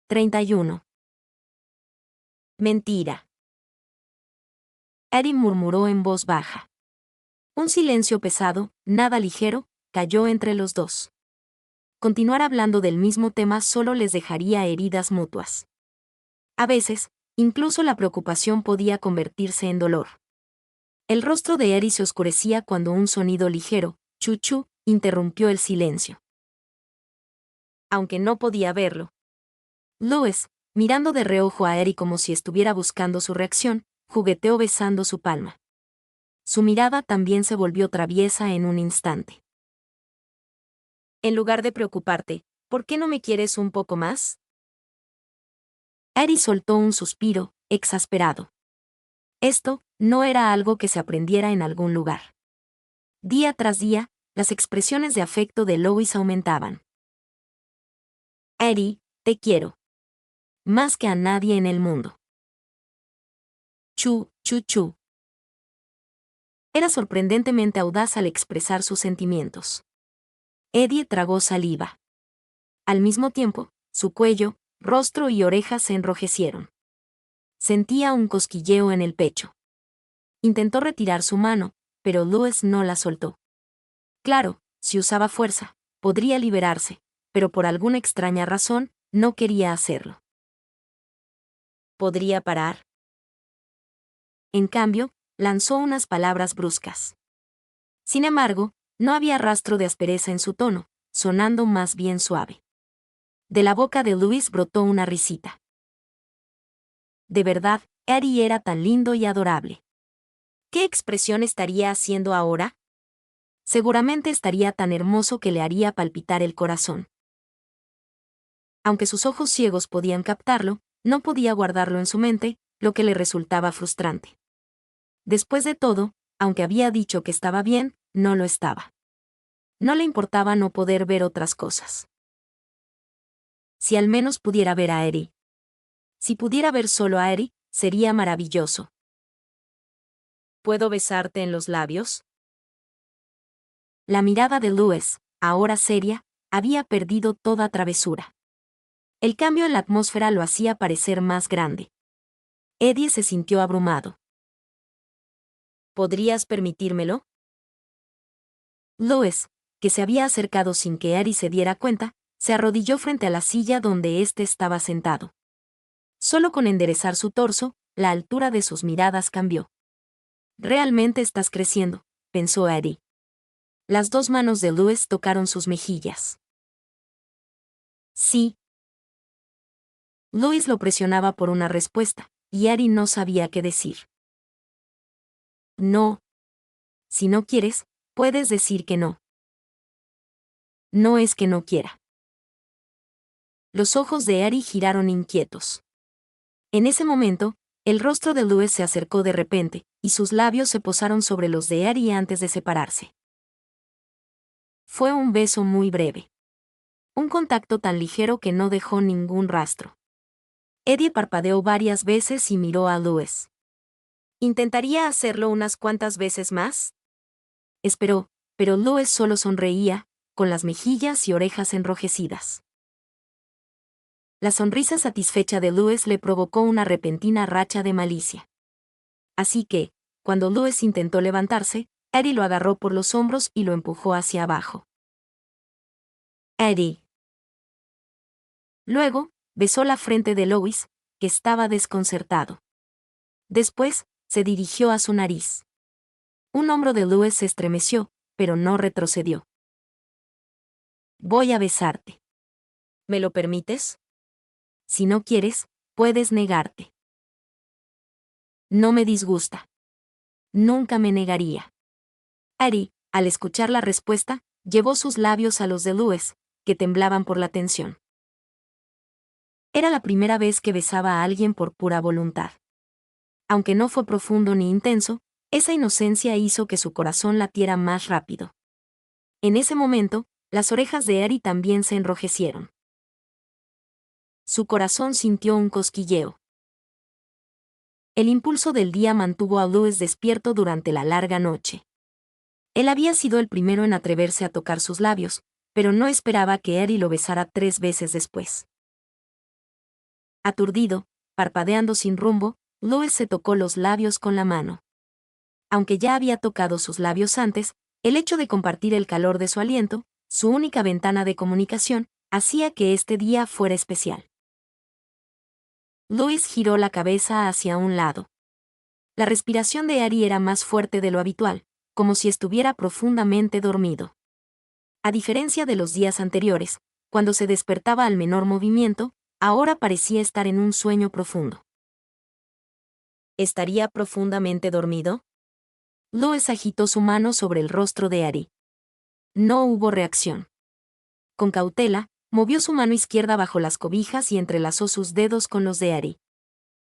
31. Mentira. Eddie murmuró en voz baja. Un silencio pesado, nada ligero, cayó entre los dos. Continuar hablando del mismo tema solo les dejaría heridas mutuas. A veces, incluso la preocupación podía convertirse en dolor. El rostro de Eddie se oscurecía cuando un sonido ligero, chu-chu, interrumpió el silencio. Aunque no podía verlo. Louis, mirando de reojo a Eddie como si estuviera buscando su reacción, jugueteó besando su palma. Su mirada también se volvió traviesa en un instante. En lugar de preocuparte, ¿por qué no me quieres un poco más? Eddie soltó un suspiro, exasperado. Esto no era algo que se aprendiera en algún lugar. Día tras día, las expresiones de afecto de Louis aumentaban. Eddie, te quiero. Más que a nadie en el mundo. Chu, chu, chu. Era sorprendentemente audaz al expresar sus sentimientos. Eddie tragó saliva. Al mismo tiempo, su cuello, rostro y orejas se enrojecieron. Sentía un cosquilleo en el pecho. Intentó retirar su mano, pero Louis no la soltó. Claro, si usaba fuerza, podría liberarse, pero por alguna extraña razón, no quería hacerlo. ¿Podría parar? En cambio, lanzó unas palabras bruscas. Sin embargo, no había rastro de aspereza en su tono, sonando más bien suave. De la boca de Louis brotó una risita. De verdad, Eddie era tan lindo y adorable. ¿Qué expresión estaría haciendo ahora? Seguramente estaría tan hermoso que le haría palpitar el corazón. Aunque sus ojos ciegos podían captarlo, no podía guardarlo en su mente, lo que le resultaba frustrante. Después de todo, aunque había dicho que estaba bien, no lo estaba. No le importaba no poder ver otras cosas. Si al menos pudiera ver a Eddie. Si pudiera ver solo a Eddie, sería maravilloso. ¿Puedo besarte en los labios? La mirada de Louis, ahora seria, había perdido toda travesura. El cambio en la atmósfera lo hacía parecer más grande. Eddie se sintió abrumado. ¿Podrías permitírmelo? Louis, que se había acercado sin que Eddie se diera cuenta, se arrodilló frente a la silla donde éste estaba sentado. Solo con enderezar su torso, la altura de sus miradas cambió. Realmente estás creciendo, pensó Eddie. Las dos manos de Louis tocaron sus mejillas. Sí. Louis lo presionaba por una respuesta, y Eddie no sabía qué decir. No. Si no quieres, puedes decir que no. No es que no quiera. Los ojos de Eddie giraron inquietos. En ese momento, el rostro de Louis se acercó de repente, y sus labios se posaron sobre los de Eddie antes de separarse. Fue un beso muy breve. Un contacto tan ligero que no dejó ningún rastro. Eddie parpadeó varias veces y miró a Louis. ¿Intentaría hacerlo unas cuantas veces más? Esperó, pero Louis solo sonreía, con las mejillas y orejas enrojecidas. La sonrisa satisfecha de Louis le provocó una repentina racha de malicia. Así que, cuando Louis intentó levantarse, Eddie lo agarró por los hombros y lo empujó hacia abajo. Eddie. Luego, besó la frente de Louis, que estaba desconcertado. Después, se dirigió a su nariz. Un hombro de Louis se estremeció, pero no retrocedió. Voy a besarte. ¿Me lo permites? Si no quieres, puedes negarte. No me disgusta. Nunca me negaría. Eddie, al escuchar la respuesta, llevó sus labios a los de Louis, que temblaban por la tensión. Era la primera vez que besaba a alguien por pura voluntad. Aunque no fue profundo ni intenso, esa inocencia hizo que su corazón latiera más rápido. En ese momento, las orejas de Eddie también se enrojecieron. Su corazón sintió un cosquilleo. El impulso del día mantuvo a Louis despierto durante la larga noche. Él había sido el primero en atreverse a tocar sus labios, pero no esperaba que Eddie lo besara 3 veces después. Aturdido, parpadeando sin rumbo, Louis se tocó los labios con la mano. Aunque ya había tocado sus labios antes, el hecho de compartir el calor de su aliento, su única ventana de comunicación, hacía que este día fuera especial. Louis giró la cabeza hacia un lado. La respiración de Ari era más fuerte de lo habitual, como si estuviera profundamente dormido. A diferencia de los días anteriores, cuando se despertaba al menor movimiento, ahora parecía estar en un sueño profundo. ¿Estaría profundamente dormido? Louis agitó su mano sobre el rostro de Ari. No hubo reacción. Con cautela, movió su mano izquierda bajo las cobijas y entrelazó sus dedos con los de Ari.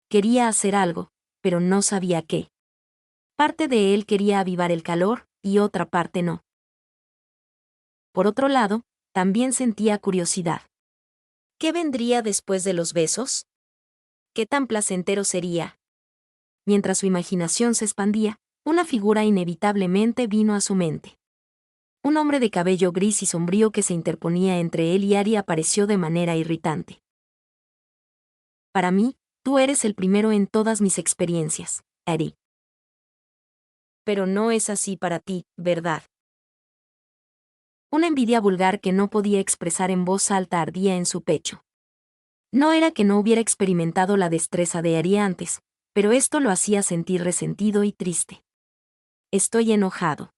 Quería hacer algo, pero no sabía qué. Parte de él quería avivar el calor, y otra parte no. Por otro lado, también sentía curiosidad. ¿Qué vendría después de los besos? ¿Qué tan placentero sería? Mientras su imaginación se expandía, una figura inevitablemente vino a su mente. Un hombre de cabello gris y sombrío que se interponía entre él y Ari apareció de manera irritante. Para mí, tú eres el primero en todas mis experiencias, Ari. Pero no es así para ti, ¿verdad? Una envidia vulgar que no podía expresar en voz alta ardía en su pecho. No era que no hubiera experimentado la destreza de Ari antes, pero esto lo hacía sentir resentido y triste. Estoy enojado.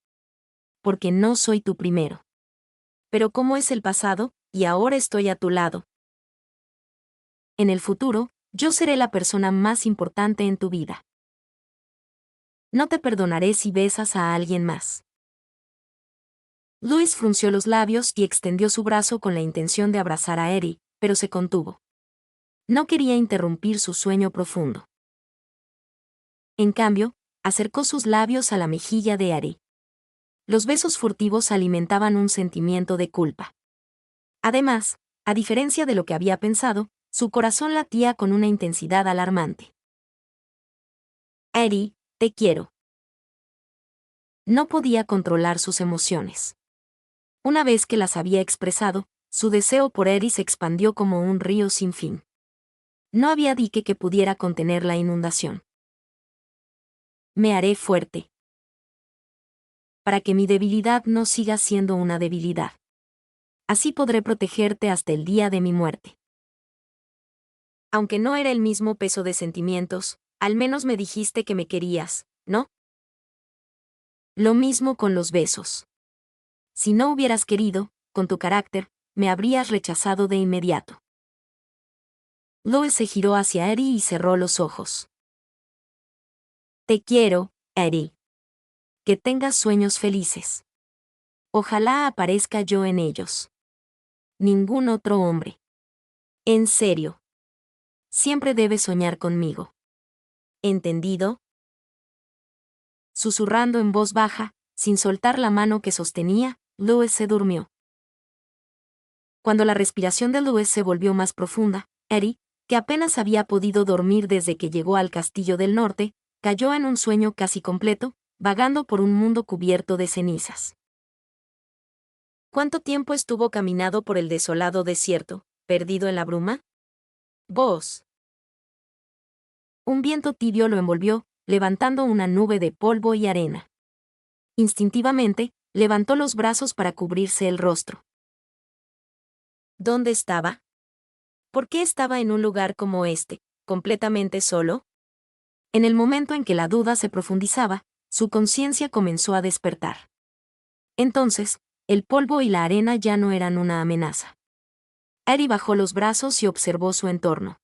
Porque no soy tu primero. Pero ¿cómo es el pasado? Y ahora estoy a tu lado. En el futuro, yo seré la persona más importante en tu vida. No te perdonaré si besas a alguien más. Louis frunció los labios y extendió su brazo con la intención de abrazar a Ari, pero se contuvo. No quería interrumpir su sueño profundo. En cambio, acercó sus labios a la mejilla de Ari. Los besos furtivos alimentaban un sentimiento de culpa. Además, a diferencia de lo que había pensado, su corazón latía con una intensidad alarmante. Ari, te quiero. No podía controlar sus emociones. Una vez que las había expresado, su deseo por Ari se expandió como un río sin fin. No había dique que pudiera contener la inundación. Me haré fuerte. Para que mi debilidad no siga siendo una debilidad. Así podré protegerte hasta el día de mi muerte. Aunque no era el mismo peso de sentimientos, al menos me dijiste que me querías, ¿no? Lo mismo con los besos. Si no hubieras querido, con tu carácter, me habrías rechazado de inmediato. Louis se giró hacia Ari y cerró los ojos. Te quiero, Ari. Que tengas sueños felices. Ojalá aparezca yo en ellos. Ningún otro hombre. En serio. Siempre debes soñar conmigo. ¿Entendido? Susurrando en voz baja, sin soltar la mano que sostenía, Louis se durmió. Cuando la respiración de Louis se volvió más profunda, Ari, que apenas había podido dormir desde que llegó al Castillo del Norte, cayó en un sueño casi completo, vagando por un mundo cubierto de cenizas. ¿Cuánto tiempo estuvo caminando por el desolado desierto, perdido en la bruma? Vos. Un viento tibio lo envolvió, levantando una nube de polvo y arena. Instintivamente, levantó los brazos para cubrirse el rostro. ¿Dónde estaba? ¿Por qué estaba en un lugar como este, completamente solo? En el momento en que la duda se profundizaba, su conciencia comenzó a despertar. Entonces, el polvo y la arena ya no eran una amenaza. Ari bajó los brazos y observó su entorno.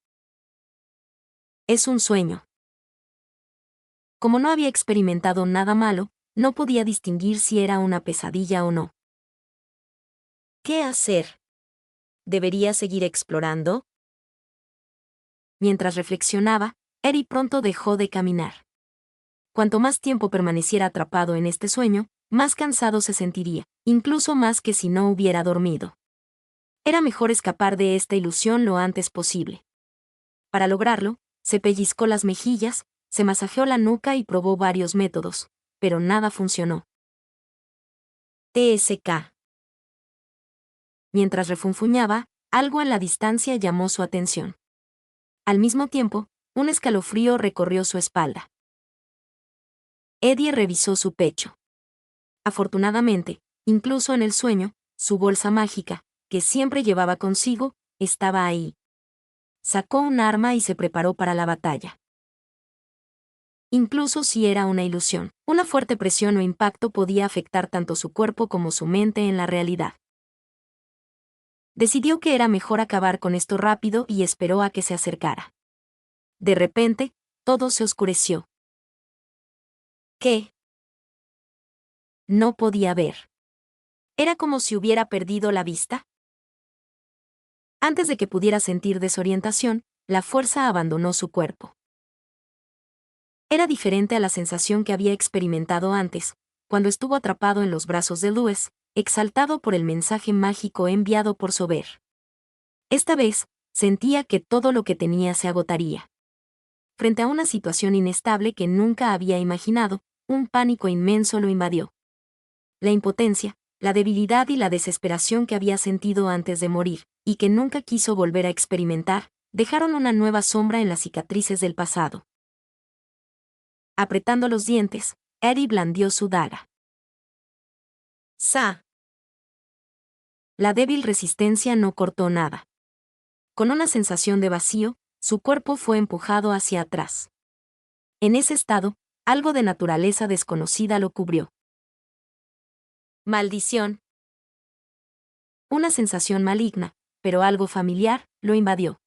Es un sueño. Como no había experimentado nada malo, no podía distinguir si era una pesadilla o no. ¿Qué hacer? ¿Debería seguir explorando? Mientras reflexionaba, Ari pronto dejó de caminar. Cuanto más tiempo permaneciera atrapado en este sueño, más cansado se sentiría, incluso más que si no hubiera dormido. Era mejor escapar de esta ilusión lo antes posible. Para lograrlo, se pellizcó las mejillas, se masajeó la nuca y probó varios métodos, pero nada funcionó. TSK. Mientras refunfuñaba, algo en la distancia llamó su atención. Al mismo tiempo, un escalofrío recorrió su espalda. Eddie revisó su pecho. Afortunadamente, incluso en el sueño, su bolsa mágica, que siempre llevaba consigo, estaba ahí. Sacó un arma y se preparó para la batalla. Incluso si era una ilusión, una fuerte presión o impacto podía afectar tanto su cuerpo como su mente en la realidad. Decidió que era mejor acabar con esto rápido y esperó a que se acercara. De repente, todo se oscureció. ¿Qué? No podía ver. Era como si hubiera perdido la vista. Antes de que pudiera sentir desorientación, la fuerza abandonó su cuerpo. Era diferente a la sensación que había experimentado antes, cuando estuvo atrapado en los brazos de Louis, exaltado por el mensaje mágico enviado por Sober. Esta vez, sentía que todo lo que tenía se agotaría. Frente a una situación inestable que nunca había imaginado, un pánico inmenso lo invadió. La impotencia, la debilidad y la desesperación que había sentido antes de morir, y que nunca quiso volver a experimentar, dejaron una nueva sombra en las cicatrices del pasado. Apretando los dientes, Eddie blandió su daga. ¡Sa! La débil resistencia no cortó nada. Con una sensación de vacío, su cuerpo fue empujado hacia atrás. En ese estado, algo de naturaleza desconocida lo cubrió. ¡Maldición! Una sensación maligna, pero algo familiar, lo invadió.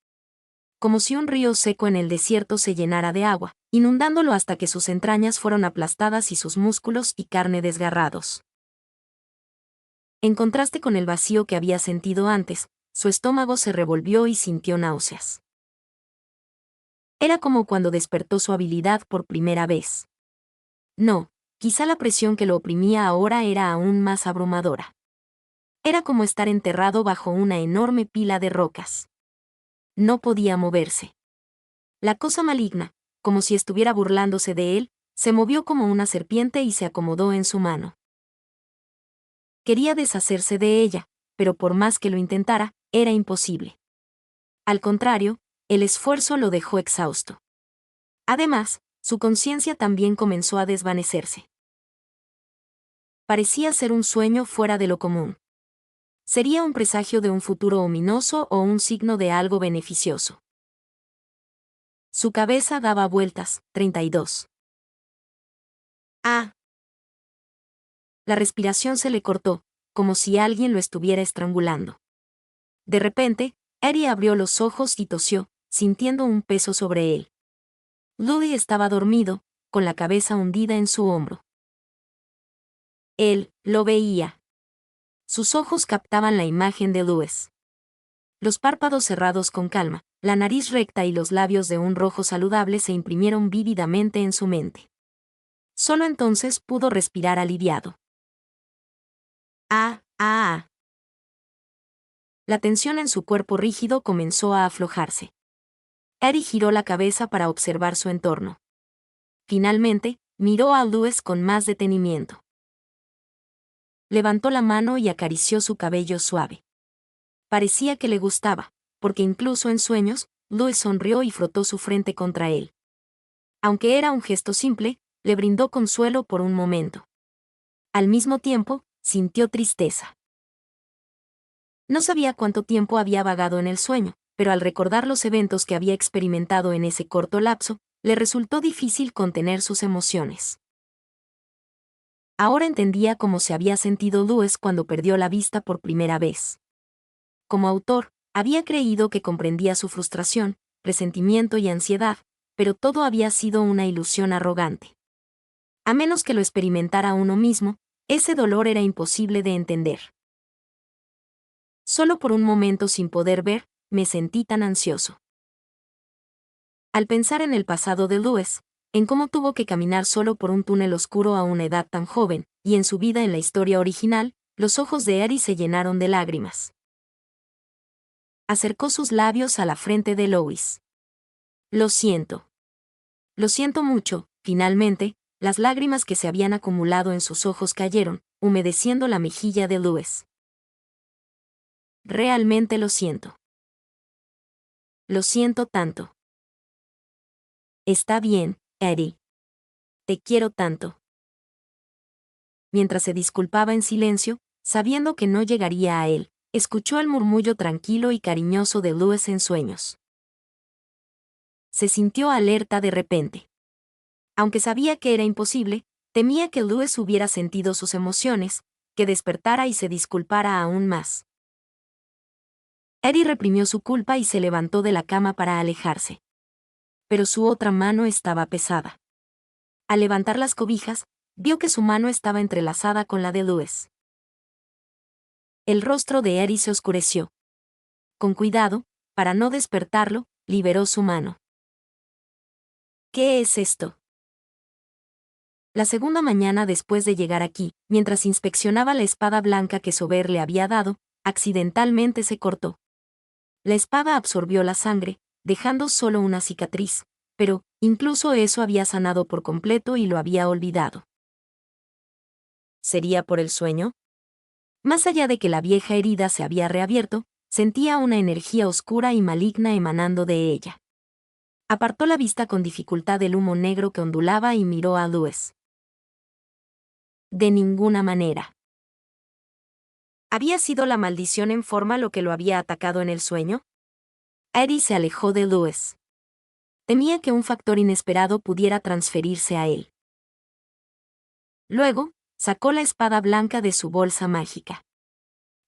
Como si un río seco en el desierto se llenara de agua, inundándolo hasta que sus entrañas fueron aplastadas y sus músculos y carne desgarrados. En contraste con el vacío que había sentido antes, su estómago se revolvió y sintió náuseas. Era como cuando despertó su habilidad por primera vez. No, quizá la presión que lo oprimía ahora era aún más abrumadora. Era como estar enterrado bajo una enorme pila de rocas. No podía moverse. La cosa maligna, como si estuviera burlándose de él, se movió como una serpiente y se acomodó en su mano. Quería deshacerse de ella, pero por más que lo intentara, era imposible. Al contrario, el esfuerzo lo dejó exhausto. Además, su conciencia también comenzó a desvanecerse. Parecía ser un sueño fuera de lo común. ¿Sería un presagio de un futuro ominoso o un signo de algo beneficioso? Su cabeza daba vueltas. 32. Ah. La respiración se le cortó, como si alguien lo estuviera estrangulando. De repente, Eddie abrió los ojos y tosió, sintiendo un peso sobre él. Louis estaba dormido, con la cabeza hundida en su hombro. Él lo veía. Sus ojos captaban la imagen de Louis. Los párpados cerrados con calma, la nariz recta y los labios de un rojo saludable se imprimieron vívidamente en su mente. Solo entonces pudo respirar aliviado. Ah, ah, ah. La tensión en su cuerpo rígido comenzó a aflojarse. Eddie giró la cabeza para observar su entorno. Finalmente, miró a Louis con más detenimiento. Levantó la mano y acarició su cabello suave. Parecía que le gustaba, porque incluso en sueños, Louis sonrió y frotó su frente contra él. Aunque era un gesto simple, le brindó consuelo por un momento. Al mismo tiempo, sintió tristeza. No sabía cuánto tiempo había vagado en el sueño, pero al recordar los eventos que había experimentado en ese corto lapso, le resultó difícil contener sus emociones. Ahora entendía cómo se había sentido Louis cuando perdió la vista por primera vez. Como autor, había creído que comprendía su frustración, resentimiento y ansiedad, pero todo había sido una ilusión arrogante. A menos que lo experimentara uno mismo, ese dolor era imposible de entender. Solo por un momento sin poder ver, me sentí tan ansioso. Al pensar en el pasado de Louis, en cómo tuvo que caminar solo por un túnel oscuro a una edad tan joven, y en su vida en la historia original, los ojos de Eddie se llenaron de lágrimas. Acercó sus labios a la frente de Louis. Lo siento. Lo siento mucho. Finalmente, las lágrimas que se habían acumulado en sus ojos cayeron, humedeciendo la mejilla de Louis. Realmente lo siento. Lo siento tanto. Está bien, Eddie. Te quiero tanto. Mientras se disculpaba en silencio, sabiendo que no llegaría a él, escuchó el murmullo tranquilo y cariñoso de Louis en sueños. Se sintió alerta de repente. Aunque sabía que era imposible, temía que Louis hubiera sentido sus emociones, que despertara y se disculpara aún más. Eddie reprimió su culpa y se levantó de la cama para alejarse. Pero su otra mano estaba pesada. Al levantar las cobijas, vio que su mano estaba entrelazada con la de Louis. El rostro de Eddie se oscureció. Con cuidado, para no despertarlo, liberó su mano. ¿Qué es esto? La segunda mañana después de llegar aquí, mientras inspeccionaba la espada blanca que Sober le había dado, accidentalmente se cortó. La espada absorbió la sangre, dejando solo una cicatriz, pero, incluso eso había sanado por completo y lo había olvidado. ¿Sería por el sueño? Más allá de que la vieja herida se había reabierto, sentía una energía oscura y maligna emanando de ella. Apartó la vista con dificultad del humo negro que ondulaba y miró a Louis. De ninguna manera. ¿Había sido la maldición en forma lo que lo había atacado en el sueño? Eddie se alejó de Louis. Temía que un factor inesperado pudiera transferirse a él. Luego, sacó la espada blanca de su bolsa mágica.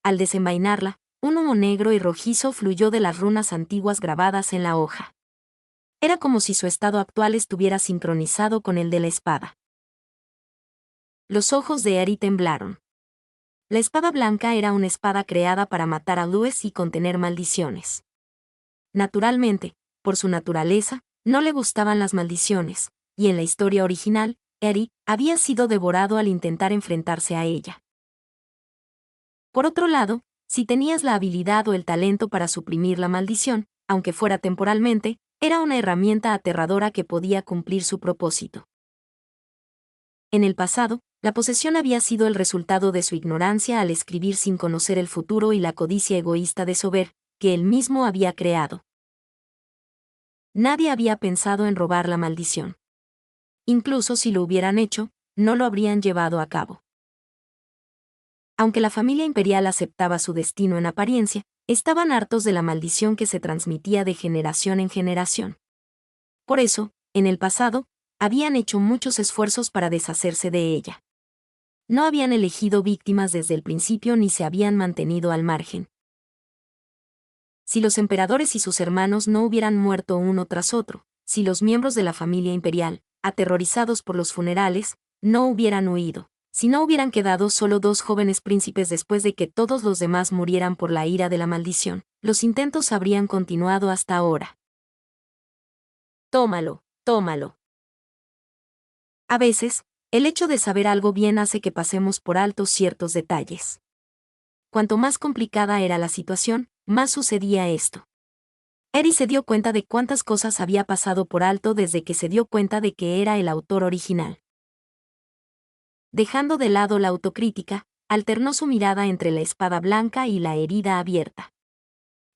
Al desenvainarla, un humo negro y rojizo fluyó de las runas antiguas grabadas en la hoja. Era como si su estado actual estuviera sincronizado con el de la espada. Los ojos de Eddie temblaron. La espada blanca era una espada creada para matar a Louis y contener maldiciones. Naturalmente, por su naturaleza, no le gustaban las maldiciones, y en la historia original, Eddie había sido devorado al intentar enfrentarse a ella. Por otro lado, si tenías la habilidad o el talento para suprimir la maldición, aunque fuera temporalmente, era una herramienta aterradora que podía cumplir su propósito. En el pasado, la posesión había sido el resultado de su ignorancia al escribir sin conocer el futuro y la codicia egoísta de Sober, que él mismo había creado. Nadie había pensado en robar la maldición. Incluso si lo hubieran hecho, no lo habrían llevado a cabo. Aunque la familia imperial aceptaba su destino en apariencia, estaban hartos de la maldición que se transmitía de generación en generación. Por eso, en el pasado, habían hecho muchos esfuerzos para deshacerse de ella. No habían elegido víctimas desde el principio ni se habían mantenido al margen. Si los emperadores y sus hermanos no hubieran muerto uno tras otro, si los miembros de la familia imperial, aterrorizados por los funerales, no hubieran huido, si no hubieran quedado solo 2 jóvenes príncipes después de que todos los demás murieran por la ira de la maldición, los intentos habrían continuado hasta ahora. Tómalo, tómalo. A veces, el hecho de saber algo bien hace que pasemos por alto ciertos detalles. Cuanto más complicada era la situación, más sucedía esto. Eddie se dio cuenta de cuántas cosas había pasado por alto desde que se dio cuenta de que era el autor original. Dejando de lado la autocrítica, alternó su mirada entre la espada blanca y la herida abierta.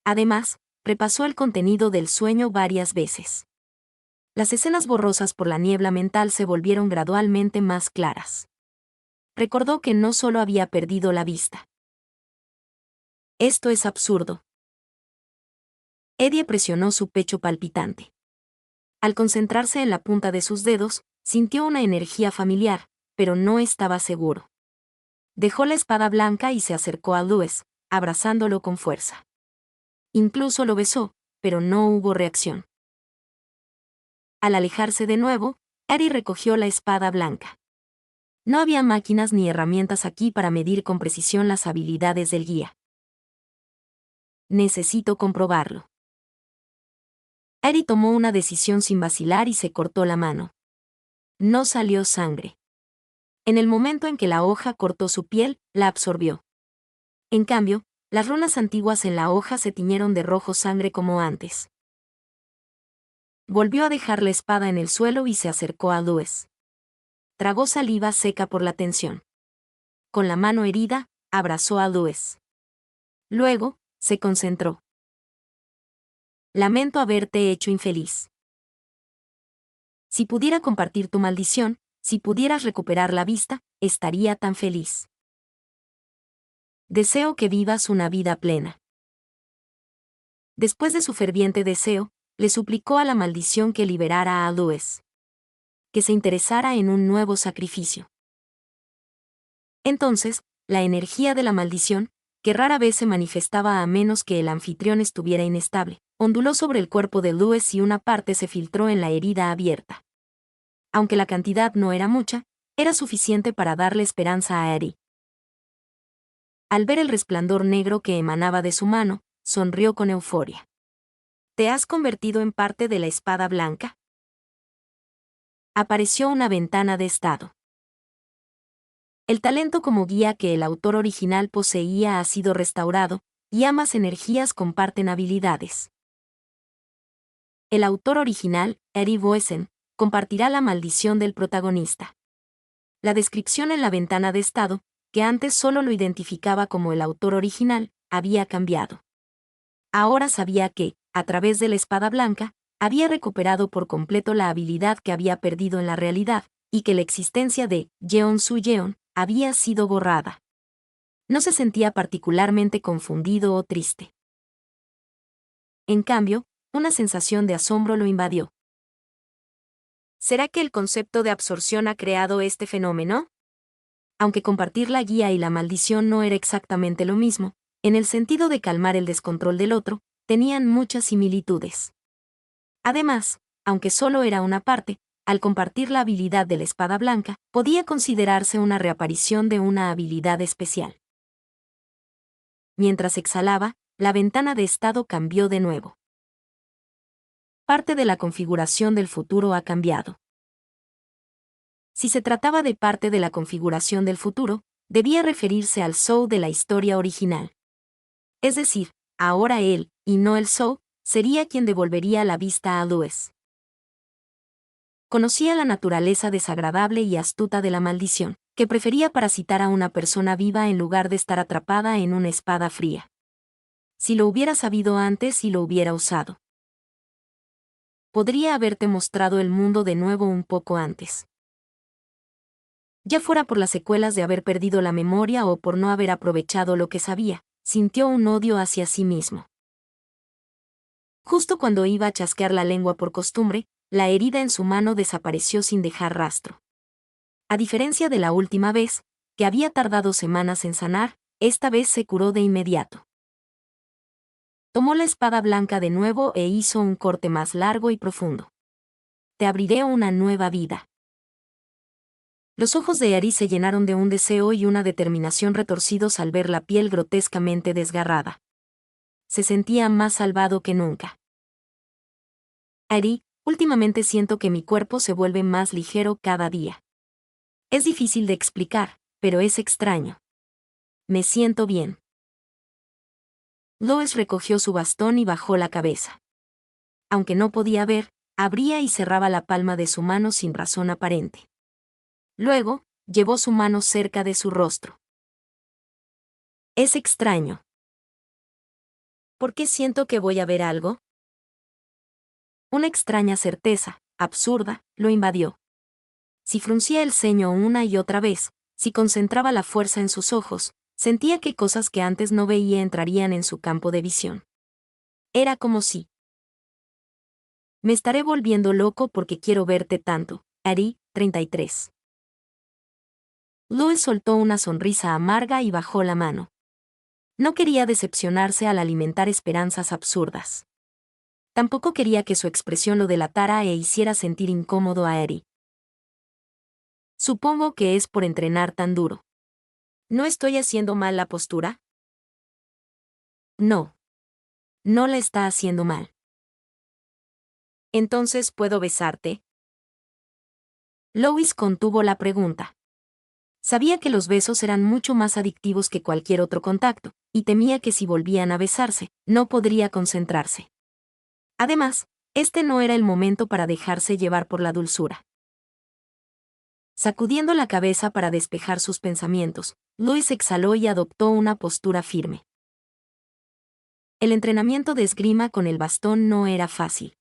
Además, repasó el contenido del sueño varias veces. Las escenas borrosas por la niebla mental se volvieron gradualmente más claras. Recordó que no solo había perdido la vista. Esto es absurdo. Eddie presionó su pecho palpitante. Al concentrarse en la punta de sus dedos, sintió una energía familiar, pero no estaba seguro. Dejó la espada blanca y se acercó a Louis, abrazándolo con fuerza. Incluso lo besó, pero no hubo reacción. Al alejarse de nuevo, Eddie recogió la espada blanca. No había máquinas ni herramientas aquí para medir con precisión las habilidades del guía. Necesito comprobarlo. Eddie tomó una decisión sin vacilar y se cortó la mano. No salió sangre. En el momento en que la hoja cortó su piel, la absorbió. En cambio, las runas antiguas en la hoja se tiñeron de rojo sangre como antes. Volvió a dejar la espada en el suelo y se acercó a Louis. Tragó saliva seca por la tensión. Con la mano herida, abrazó a Louis. Luego, se concentró. Lamento haberte hecho infeliz. Si pudiera compartir tu maldición, si pudieras recuperar la vista, estaría tan feliz. Deseo que vivas una vida plena. Después de su ferviente deseo, le suplicó a la maldición que liberara a Louis, que se interesara en un nuevo sacrificio. Entonces, la energía de la maldición, que rara vez se manifestaba a menos que el anfitrión estuviera inestable, onduló sobre el cuerpo de Louis y una parte se filtró en la herida abierta. Aunque la cantidad no era mucha, era suficiente para darle esperanza a Eddie. Al ver el resplandor negro que emanaba de su mano, sonrió con euforia. ¿Te has convertido en parte de la espada blanca? Apareció una ventana de estado. El talento como guía que el autor original poseía ha sido restaurado, y ambas energías comparten habilidades. El autor original, Eddie Voisin, compartirá la maldición del protagonista. La descripción en la ventana de estado, que antes solo lo identificaba como el autor original, había cambiado. Ahora sabía que, a través de la espada blanca, había recuperado por completo la habilidad que había perdido en la realidad, y que la existencia de Jeon Su-yeon había sido borrada. No se sentía particularmente confundido o triste. En cambio, una sensación de asombro lo invadió. ¿Será que el concepto de absorción ha creado este fenómeno? Aunque compartir la guía y la maldición no era exactamente lo mismo, en el sentido de calmar el descontrol del otro, tenían muchas similitudes. Además, aunque solo era una parte, al compartir la habilidad de la espada blanca, podía considerarse una reaparición de una habilidad especial. Mientras exhalaba, la ventana de estado cambió de nuevo. Parte de la configuración del futuro ha cambiado. Si se trataba de parte de la configuración del futuro, debía referirse al Zhou de la historia original. Es decir, ahora él, y no el Zhou, sería quien devolvería la vista a Louis. Conocía la naturaleza desagradable y astuta de la maldición, que prefería parasitar a una persona viva en lugar de estar atrapada en una espada fría. Si lo hubiera sabido antes y lo hubiera usado. Podría haberte mostrado el mundo de nuevo un poco antes. Ya fuera por las secuelas de haber perdido la memoria o por no haber aprovechado lo que sabía, sintió un odio hacia sí mismo. Justo cuando iba a chasquear la lengua por costumbre, la herida en su mano desapareció sin dejar rastro. A diferencia de la última vez, que había tardado semanas en sanar, esta vez se curó de inmediato. Tomó la espada blanca de nuevo e hizo un corte más largo y profundo. Te abriré una nueva vida. Los ojos de Ari se llenaron de un deseo y una determinación retorcidos al ver la piel grotescamente desgarrada. Se sentía más salvado que nunca. Ari, últimamente siento que mi cuerpo se vuelve más ligero cada día. Es difícil de explicar, pero es extraño. Me siento bien. Lois recogió su bastón y bajó la cabeza. Aunque no podía ver, abría y cerraba la palma de su mano sin razón aparente. Luego, llevó su mano cerca de su rostro. Es extraño. ¿Por qué siento que voy a ver algo? Una extraña certeza, absurda, lo invadió. Si fruncía el ceño una y otra vez, si concentraba la fuerza en sus ojos, sentía que cosas que antes no veía entrarían en su campo de visión. Era como si... Me estaré volviendo loco porque quiero verte tanto. Ari, 33. Louis soltó una sonrisa amarga y bajó la mano. No quería decepcionarse al alimentar esperanzas absurdas. Tampoco quería que su expresión lo delatara e hiciera sentir incómodo a Ari. Supongo que es por entrenar tan duro. ¿No estoy haciendo mal la postura? No. No la está haciendo mal. ¿Entonces puedo besarte? Louis contuvo la pregunta. Sabía que los besos eran mucho más adictivos que cualquier otro contacto, y temía que si volvían a besarse, no podría concentrarse. Además, este no era el momento para dejarse llevar por la dulzura. Sacudiendo la cabeza para despejar sus pensamientos, Louis exhaló y adoptó una postura firme. El entrenamiento de esgrima con el bastón no era fácil.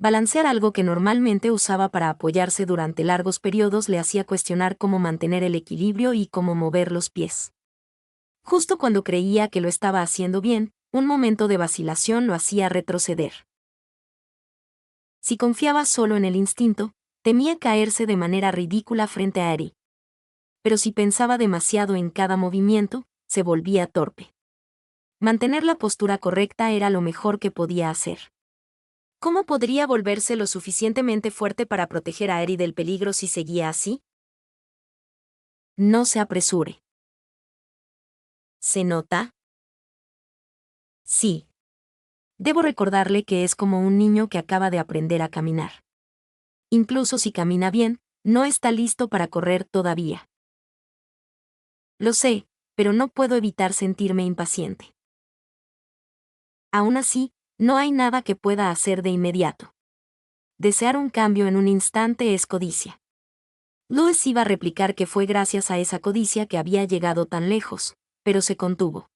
Balancear algo que normalmente usaba para apoyarse durante largos periodos le hacía cuestionar cómo mantener el equilibrio y cómo mover los pies. Justo cuando creía que lo estaba haciendo bien, un momento de vacilación lo hacía retroceder. Si confiaba solo en el instinto, temía caerse de manera ridícula frente a Eri. Pero si pensaba demasiado en cada movimiento, se volvía torpe. Mantener la postura correcta era lo mejor que podía hacer. ¿Cómo podría volverse lo suficientemente fuerte para proteger a Eri del peligro si seguía así? No se apresure. ¿Se nota? Sí. Debo recordarle que es como un niño que acaba de aprender a caminar. Incluso si camina bien, no está listo para correr todavía. Lo sé, pero no puedo evitar sentirme impaciente. Aún así, no hay nada que pueda hacer de inmediato. Desear un cambio en un instante es codicia. Louis iba a replicar que fue gracias a esa codicia que había llegado tan lejos, pero se contuvo.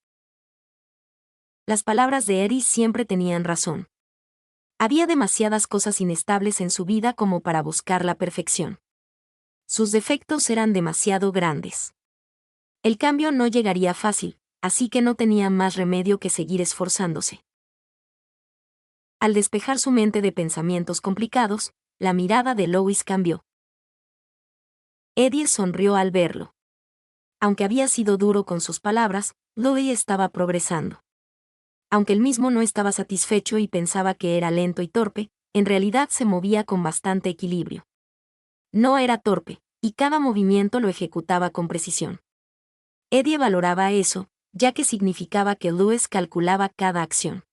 Las palabras de Eri siempre tenían razón. Había demasiadas cosas inestables en su vida como para buscar la perfección. Sus defectos eran demasiado grandes. El cambio no llegaría fácil, así que no tenía más remedio que seguir esforzándose. Al despejar su mente de pensamientos complicados, la mirada de Louis cambió. Eddie sonrió al verlo. Aunque había sido duro con sus palabras, Louis estaba progresando. Aunque él mismo no estaba satisfecho y pensaba que era lento y torpe, en realidad se movía con bastante equilibrio. No era torpe, y cada movimiento lo ejecutaba con precisión. Eddie valoraba eso, ya que significaba que Louis calculaba cada acción.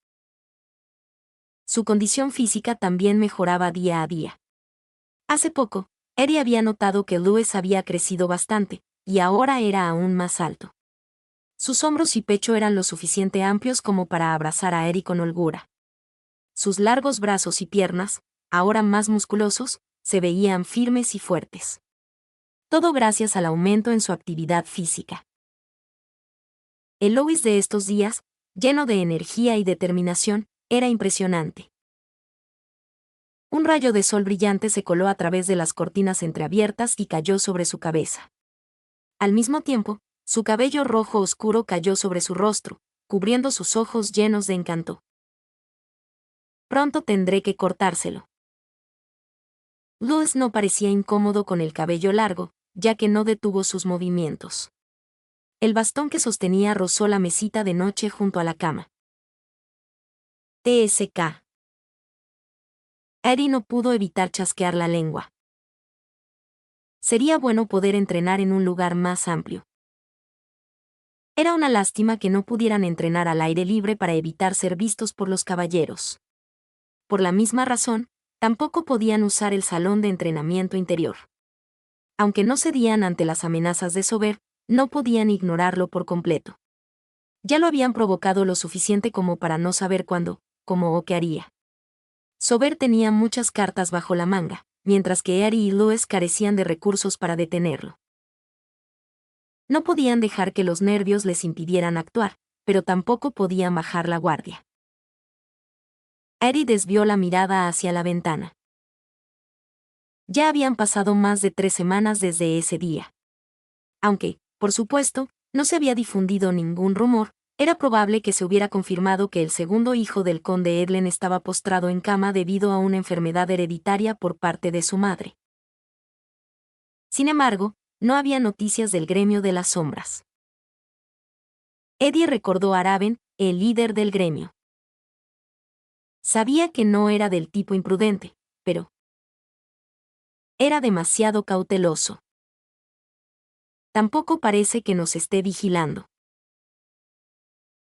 Su condición física también mejoraba día a día. Hace poco, Eddie había notado que Louis había crecido bastante, y ahora era aún más alto. Sus hombros y pecho eran lo suficiente amplios como para abrazar a Eddie con holgura. Sus largos brazos y piernas, ahora más musculosos, se veían firmes y fuertes. Todo gracias al aumento en su actividad física. El Louis de estos días, lleno de energía y determinación, era impresionante. Un rayo de sol brillante se coló a través de las cortinas entreabiertas y cayó sobre su cabeza. Al mismo tiempo, su cabello rojo oscuro cayó sobre su rostro, cubriendo sus ojos llenos de encanto. Pronto tendré que cortárselo. Louis no parecía incómodo con el cabello largo, ya que no detuvo sus movimientos. El bastón que sostenía rozó la mesita de noche junto a la cama. TSK. Eddie no pudo evitar chasquear la lengua. Sería bueno poder entrenar en un lugar más amplio. Era una lástima que no pudieran entrenar al aire libre para evitar ser vistos por los caballeros. Por la misma razón, tampoco podían usar el salón de entrenamiento interior. Aunque no cedían ante las amenazas de Sober, no podían ignorarlo por completo. Ya lo habían provocado lo suficiente como para no saber cuándo, cómo o qué haría. Sober tenía muchas cartas bajo la manga, mientras que Eri y Louis carecían de recursos para detenerlo. No podían dejar que los nervios les impidieran actuar, pero tampoco podían bajar la guardia. Eri desvió la mirada hacia la ventana. Ya habían pasado más de 3 semanas desde ese día. Aunque, por supuesto, no se había difundido ningún rumor, era probable que se hubiera confirmado que el segundo hijo del conde Edlen estaba postrado en cama debido a una enfermedad hereditaria por parte de su madre. Sin embargo, no había noticias del gremio de las sombras. Eddie recordó a Raven, el líder del gremio. Sabía que no era del tipo imprudente, pero era demasiado cauteloso. Tampoco parece que nos esté vigilando.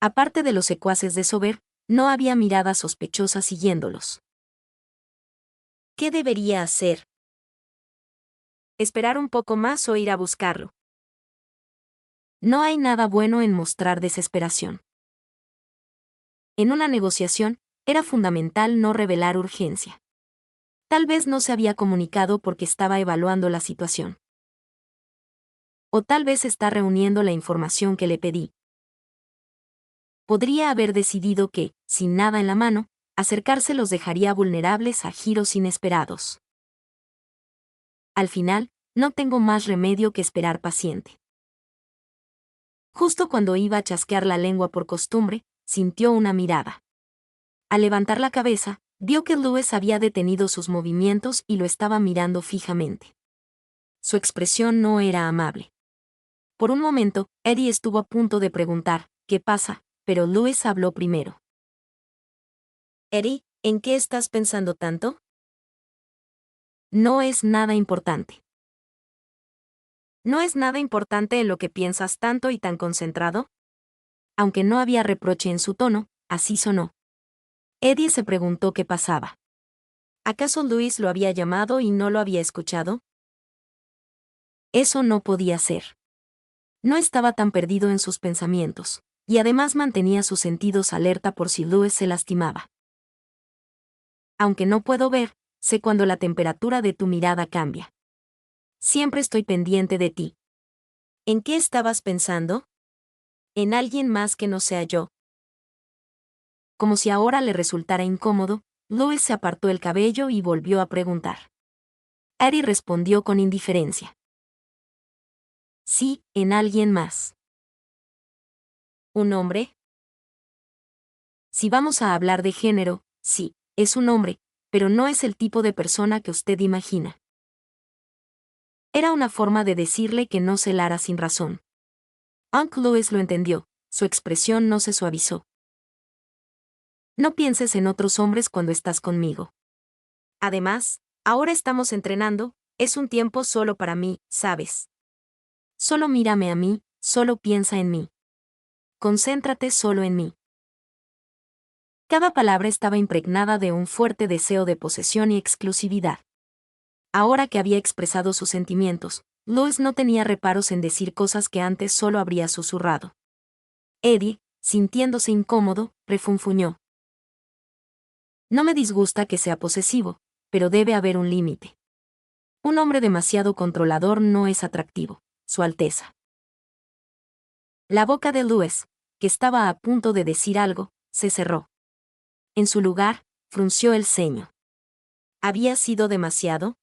Aparte de los secuaces de Sober, no había miradas sospechosas siguiéndolos. ¿Qué debería hacer? ¿Esperar un poco más o ir a buscarlo? No hay nada bueno en mostrar desesperación. En una negociación, era fundamental no revelar urgencia. Tal vez no se había comunicado porque estaba evaluando la situación. O tal vez está reuniendo la información que le pedí. Podría haber decidido que, sin nada en la mano, Acercarse los dejaría vulnerables a giros inesperados. Al final, no tengo más remedio que esperar paciente. Justo cuando iba a chasquear la lengua por costumbre, sintió una mirada. Al levantar la cabeza, vio que Louis había detenido sus movimientos y lo estaba mirando fijamente. Su expresión no era amable. Por un momento, Eddie estuvo a punto de preguntar, ¿qué pasa? Pero Louis habló primero. Eddie, ¿en qué estás pensando tanto? No es nada importante. ¿No es nada importante en lo que piensas tanto y tan concentrado? Aunque no había reproche en su tono, así sonó. Eddie se preguntó qué pasaba. ¿Acaso Louis lo había llamado y no lo había escuchado? Eso no podía ser. No estaba tan perdido en sus pensamientos, y además mantenía sus sentidos alerta por si Louis se lastimaba. Aunque no puedo ver, sé cuando la temperatura de tu mirada cambia. Siempre estoy pendiente de ti. ¿En qué estabas pensando? En alguien más que no sea yo. Como si ahora le resultara incómodo, Louis se apartó el cabello y volvió a preguntar. Eddie respondió con indiferencia. Sí, en alguien más. ¿Un hombre? Si vamos a hablar de género, sí, es un hombre, pero no es el tipo de persona que usted imagina. Era una forma de decirle que no celara sin razón. Uncle Louis lo entendió, su expresión no se suavizó. No pienses en otros hombres cuando estás conmigo. Además, ahora estamos entrenando, es un tiempo solo para mí, ¿sabes? Solo mírame a mí, solo piensa en mí. Concéntrate solo en mí. Cada palabra estaba impregnada de un fuerte deseo de posesión y exclusividad. Ahora que había expresado sus sentimientos, Louis no tenía reparos en decir cosas que antes solo habría susurrado. Eddie, sintiéndose incómodo, refunfuñó. No me disgusta que sea posesivo, pero debe haber un límite. Un hombre demasiado controlador no es atractivo, Su Alteza. La boca de Louis, que estaba a punto de decir algo, se cerró. En su lugar, frunció el ceño. ¿Había sido demasiado?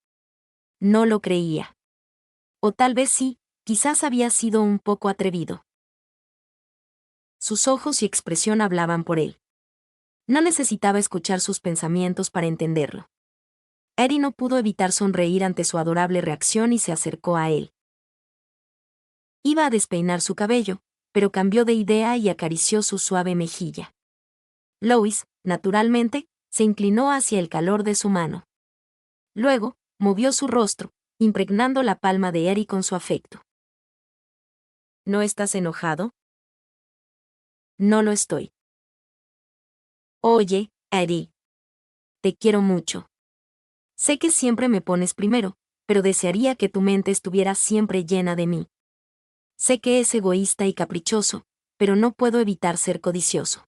No lo creía. O tal vez sí, quizás había sido un poco atrevido. Sus ojos y expresión hablaban por él. No necesitaba escuchar sus pensamientos para entenderlo. Eddie no pudo evitar sonreír ante su adorable reacción y se acercó a él. Iba a despeinar su cabello, pero cambió de idea y acarició su suave mejilla. Louis, naturalmente, se inclinó hacia el calor de su mano. Luego, movió su rostro, impregnando la palma de Eddie con su afecto. ¿No estás enojado? No lo estoy. Oye, Eddie. Te quiero mucho. Sé que siempre me pones primero, pero desearía que tu mente estuviera siempre llena de mí. Sé que es egoísta y caprichoso, pero no puedo evitar ser codicioso.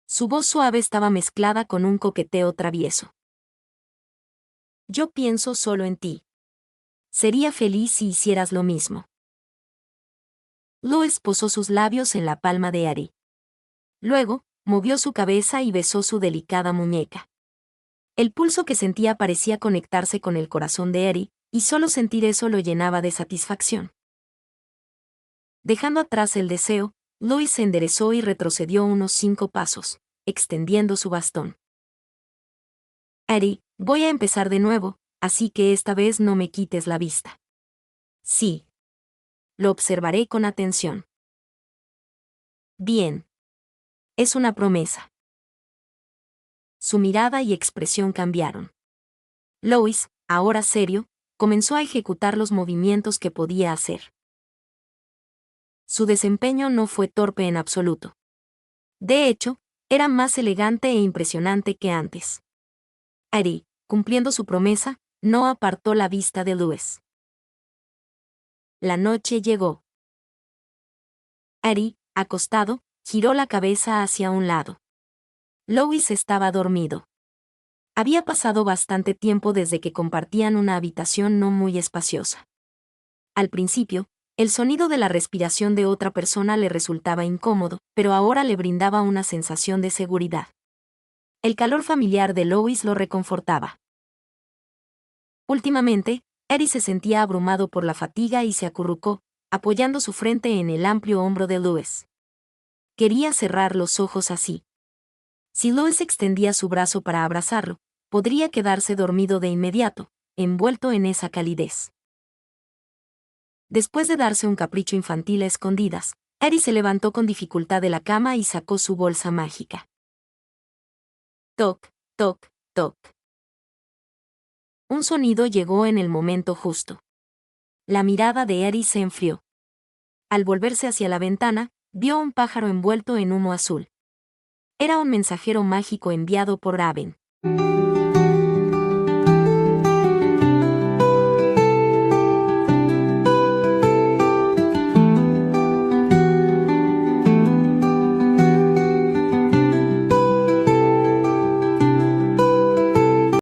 Su voz suave estaba mezclada con un coqueteo travieso. Yo pienso solo en ti. Sería feliz si hicieras lo mismo. Louis posó sus labios en la palma de Eddie. Luego, movió su cabeza y besó su delicada muñeca. El pulso que sentía parecía conectarse con el corazón de Eddie, y solo sentir eso lo llenaba de satisfacción. Dejando atrás el deseo, Louis se enderezó y retrocedió unos 5 pasos, extendiendo su bastón. Eddie, voy a empezar de nuevo, así que esta vez no me quites la vista. Sí. Lo observaré con atención. Bien. Es una promesa. Su mirada y expresión cambiaron. Louis, ahora serio, comenzó a ejecutar los movimientos que podía hacer. Su desempeño no fue torpe en absoluto. De hecho, era más elegante e impresionante que antes. Eddie, cumpliendo su promesa, no apartó la vista de Louis. La noche llegó. Eddie, acostado, giró la cabeza hacia un lado. Louis estaba dormido. Había pasado bastante tiempo desde que compartían una habitación no muy espaciosa. Al principio, el sonido de la respiración de otra persona le resultaba incómodo, pero ahora le brindaba una sensación de seguridad. El calor familiar de Lois lo reconfortaba. Últimamente, Eddie se sentía abrumado por la fatiga y se acurrucó, apoyando su frente en el amplio hombro de Louis. Quería cerrar los ojos así. Si Louis extendía su brazo para abrazarlo, podría quedarse dormido de inmediato, envuelto en esa calidez. Después de darse un capricho infantil a escondidas, Eddie se levantó con dificultad de la cama y sacó su bolsa mágica. Toc, toc, toc. Un sonido llegó en el momento justo. La mirada de Eddie se enfrió. Al volverse hacia la ventana, vio un pájaro envuelto en humo azul. Era un mensajero mágico enviado por Raven.